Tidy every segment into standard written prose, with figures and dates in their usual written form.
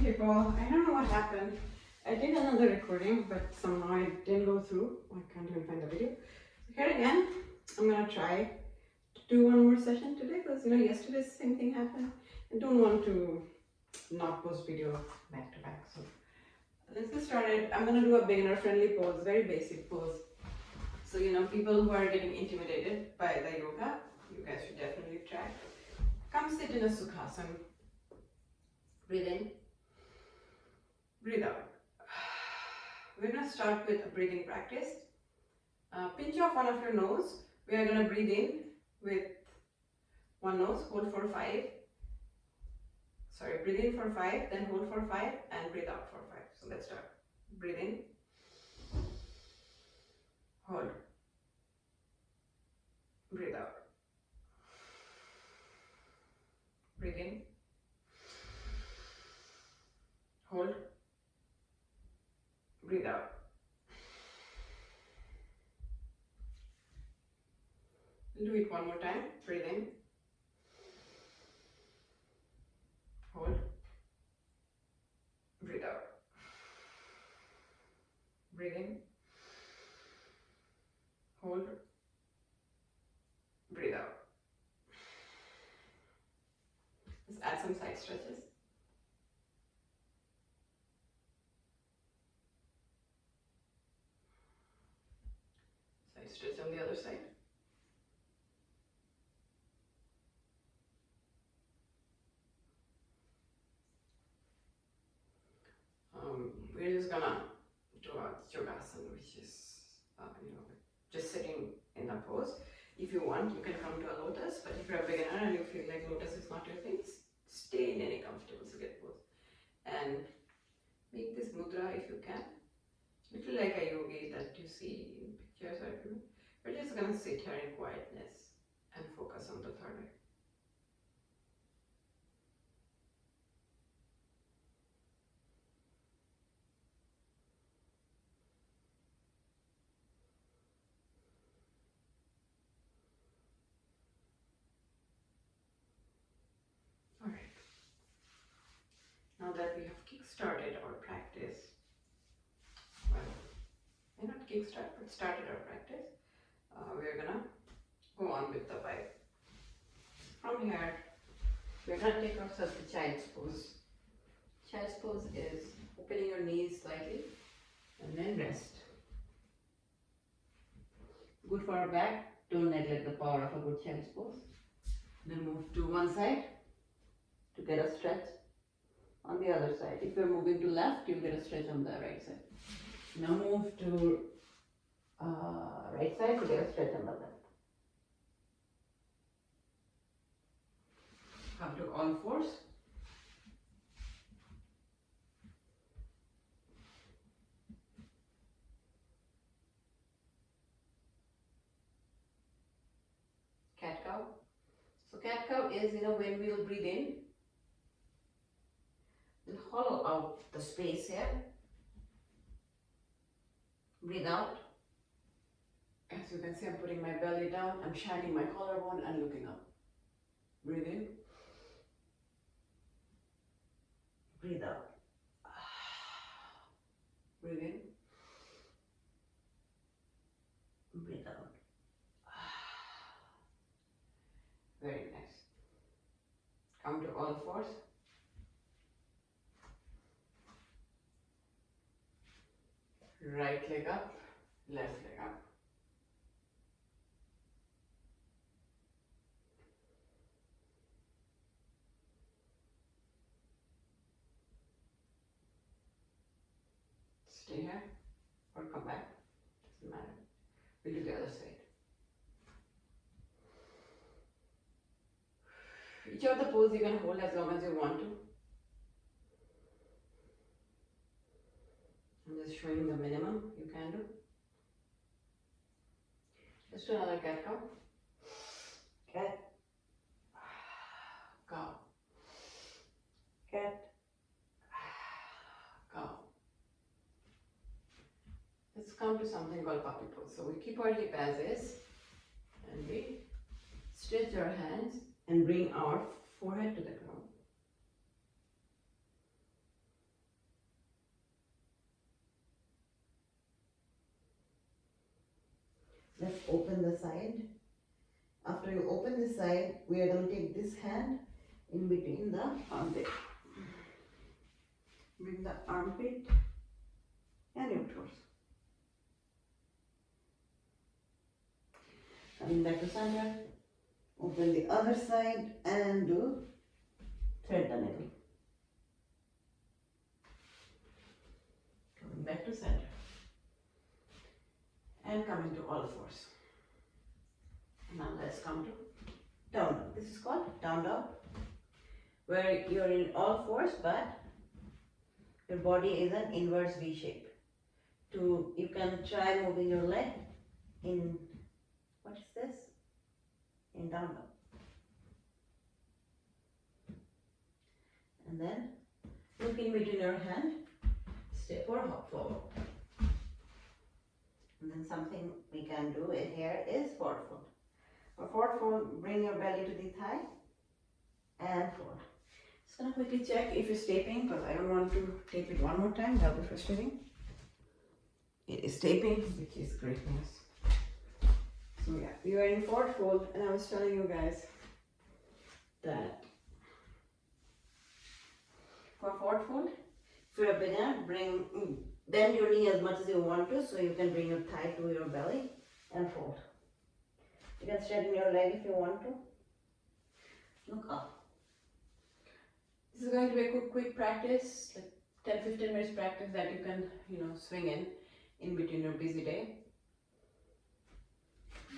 people. I don't know what happened. I did another recording, but somehow it didn't go through. I can't even find the video. So here again, I'm gonna try to do one more session today because yesterday the same thing happened. I don't want to not post video back to back. So let's get started. I'm gonna do a beginner friendly pose, very basic pose. So people who are getting intimidated by the yoga, you guys should definitely try. Come sit in a Sukhasana. Breathe in, breathe out. We're going to start with a breathing practice. Pinch off one of your nose. We are going to breathe in with one nose, hold for 5. Sorry, breathe in for 5, then hold for 5 and breathe out for 5. So let's start. Breathe in, hold, breathe out. Breathe in, hold, breathe out. We'll do it one more time. Breathe in, hold, breathe out. Breathe in, hold, breathe out. Let's add some side stretches. Side stretch on the other side. We're just gonna do a yogasana, which is just sitting in a pose. If you want, you can come to a lotus, but if you're a beginner and you feel like lotus is not your thing, stay in any comfortable sit pose. And make this mudra if you can. Little like a yogi that you see in pictures or everything. We're just gonna sit here in quietness and focus on the third eye. Alright. Now that we have kick-started our practice, well, may not kick-start, but started our practice, we're gonna go on with the vibe. From here, we're gonna take ourselves to child's pose. Child's pose is opening your knees slightly and then rest. Good for our back. Don't neglect the power of a good child's pose. Then move to one side to get a stretch on the other side. If you're moving to left, you'll get a stretch on the right side. Now move to right side to get a stretch on the left. Come to all fours. Cat cow. So cat cow is, when we will breathe in, we'll hollow out the space here. Breathe out. As you can see, I'm putting my belly down. I'm shining my collarbone and looking up. Breathe in. Breathe out. Breathe in. Breathe out. Very nice. Come to all fours. Right leg up, left leg up. Stay here or come back, doesn't matter. We'll do the other side. Each of the pose you can hold as long as you want to. I'm just showing the minimum you can do. Let's do another cat cow. Cat. Cow. Cat. Cow. Let's come to something called puppy pose. So we keep our hip as is and we stretch our hands and bring our forehead to the ground. Let's open the side. After you open the side, we are going to take this hand in between the armpit. Bring the armpit and your torso. Coming back to center. Open the other side and do thread the needle. Coming back to center. And coming to all fours. Now let's come to down dog. This is called down dog, where you're in all fours but your body is an inverse V shape. You can try moving your leg in, what is this? In down dog. And then look in between your hand, step or hop forward. And then something we can do here is forward fold. For forward fold, bring your belly to the thigh and forward. Just gonna quickly check if it's taping because I don't want to tape it one more time, that'll be frustrating. It is taping, which is great news. So yeah, we are in forward fold and I was telling you guys that for forward fold, if you're a beginner, bend your knee as much as you want to so you can bring your thigh to your belly and fold. You can straighten your leg if you want to. Look up. This is going to be a quick practice, like 10-15 minutes practice that you can, swing in between your busy day.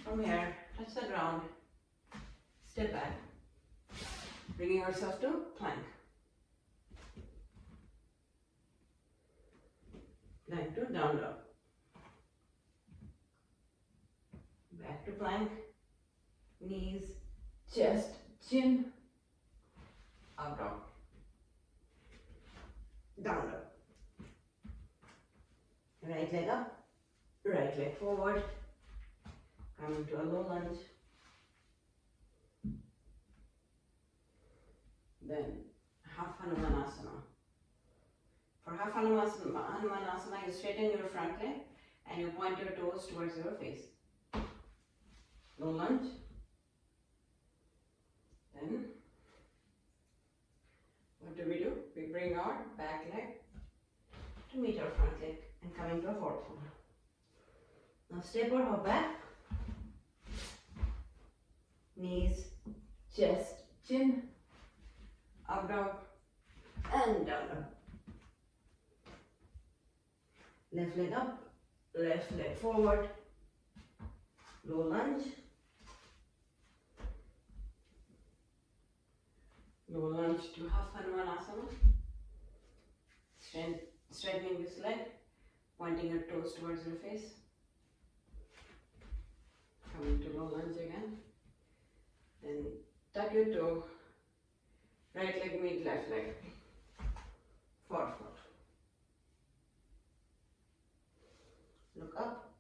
From here, touch the ground, step back, bringing yourself to plank. Plank to down dog. Back to plank. Knees, chest, chin, up dog. Down dog. Right leg up, right leg forward. Coming to a low lunge. Then half Hanumanasana. For half Hanumanasana, you straighten your front leg and you point your toes towards your face. Low lunge. Then, what do? We bring our back leg to meet our front leg and coming to a forward fold. Now step or hop back. Knees, chest, chin, up dog and down dog. Left leg up, left leg forward, low lunge, low lunge to half Hanumanasana, straightening this leg, pointing your toes towards your face, coming to low lunge again, then tuck your toe, right leg meet left leg, forward fold. Look up.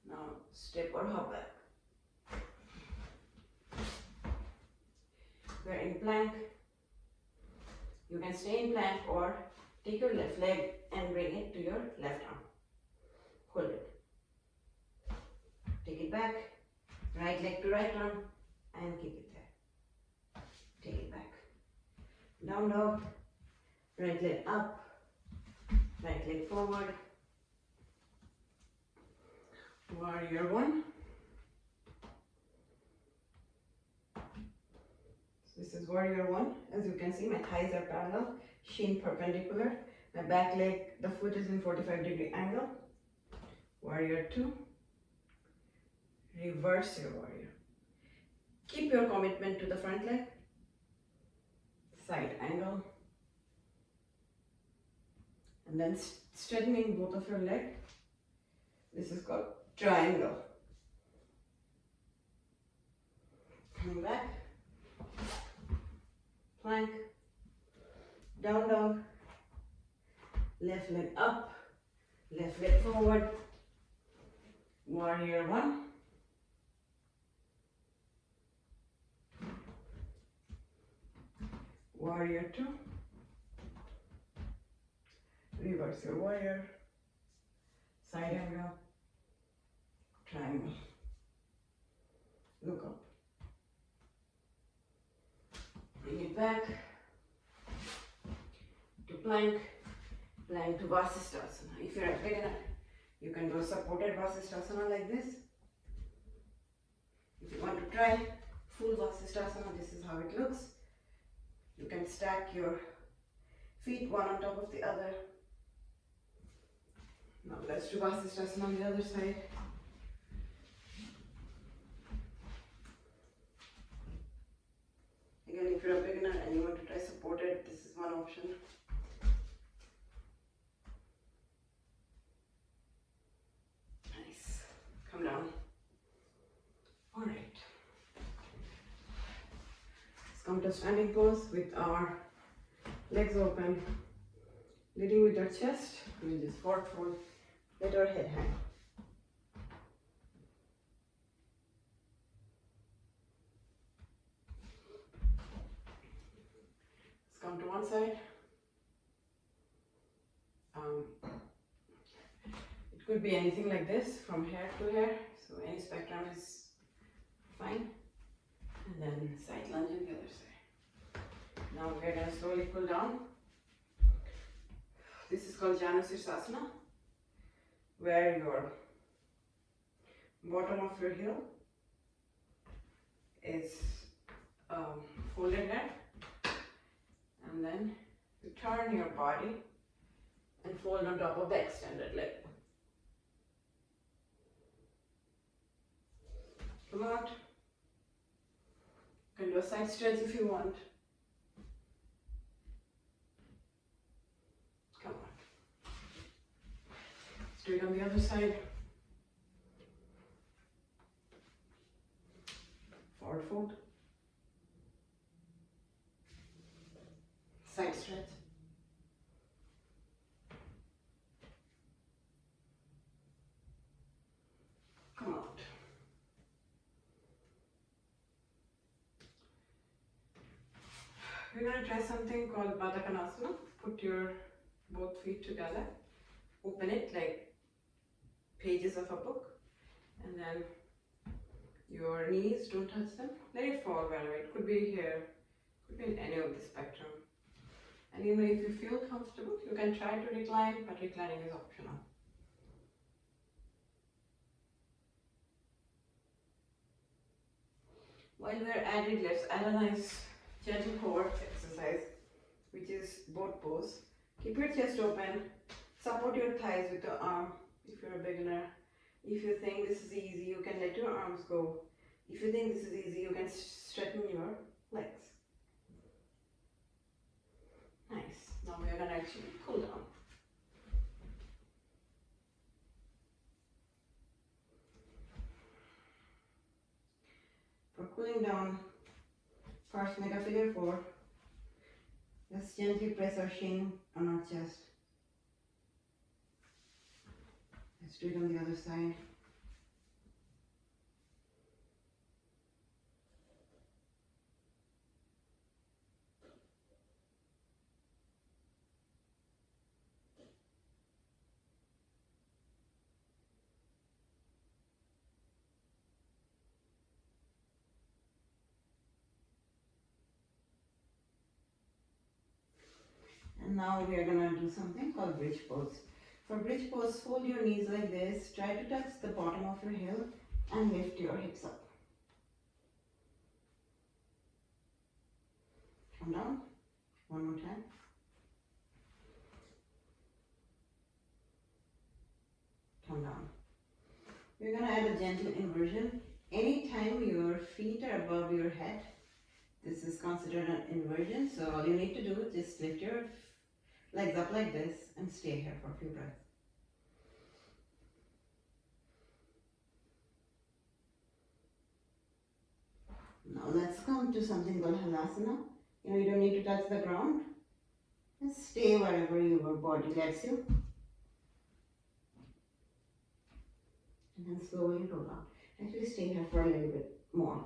Now step or hop back. We're in plank. You can stay in plank or take your left leg and bring it to your left arm. Hold it. Take it back. Right leg to right arm. And keep it there. Take it back. Down dog. Right leg up. Right leg forward. Warrior one. So this is warrior one. As you can see, my thighs are parallel, shin perpendicular. My back leg, the foot is in 45-degree angle. Warrior two. Reverse your warrior. Keep your commitment to the front leg, side angle, and then straightening both of your legs. This is called triangle. Coming back, plank, down dog, left leg up, left leg forward, warrior one. Warrior 2. Reverse your warrior. Side angle. Triangle. Look up. Bring it back to plank. Plank to Vasisthasana. If you're a beginner, you can do a supported Vasisthasana like this. If you want to try full Vasisthasana, this is how it looks. You can stack your feet one on top of the other. Now let's do Vasisthasana on the other side. Again, if you're a beginner and you want to try supported, this is one option. Nice. Come down. All right. Let's come to standing pose with our legs open, leading with our chest. We'll just forward fold. Let our head hang. Let's come to one side. It could be anything like this, from hair to hair, so any spectrum is fine. And then side lunge on the other side. Now we're going to slowly pull down. This is called Janu Sirsasana, where your bottom of your heel is folded here, and then you turn your body and fold on top of the extended leg. Come out. You can do a side stretch if you want. Come on. Let's do it on the other side. Forward fold. Side stretch. Come out. We're going to try something called Baddha Konasana. Put your both feet together. Open it like pages of a book. And then your knees, don't touch them. Let it fall wherever. It could be here, could be in any of the spectrum. And if you feel comfortable, you can try to recline, but reclining is optional. While we're at it, let's add a nice gentle core exercise, which is boat pose. Keep your chest open, support your thighs with your arm if you're a beginner. If you think this is easy, you can let your arms go. If you think this is easy, you can straighten your legs. Nice. Now we are going to actually pull down. For cooling down, first make a figure 4. Let's gently press our shin on our chest. Let's do it on the other side. And now we are going to do something called bridge pose. For bridge pose, fold your knees like this. Try to touch the bottom of your heel and lift your hips up. Come down. One more time. Come down. We're going to add a gentle inversion. Anytime your feet are above your head, this is considered an inversion. So all you need to do is just lift your legs up like this and stay here for a few breaths. Now let's come to something called Halasana. You don't need to touch the ground. Just stay wherever your body lets you. And then slowly roll out. Actually stay here for a little bit more.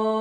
Om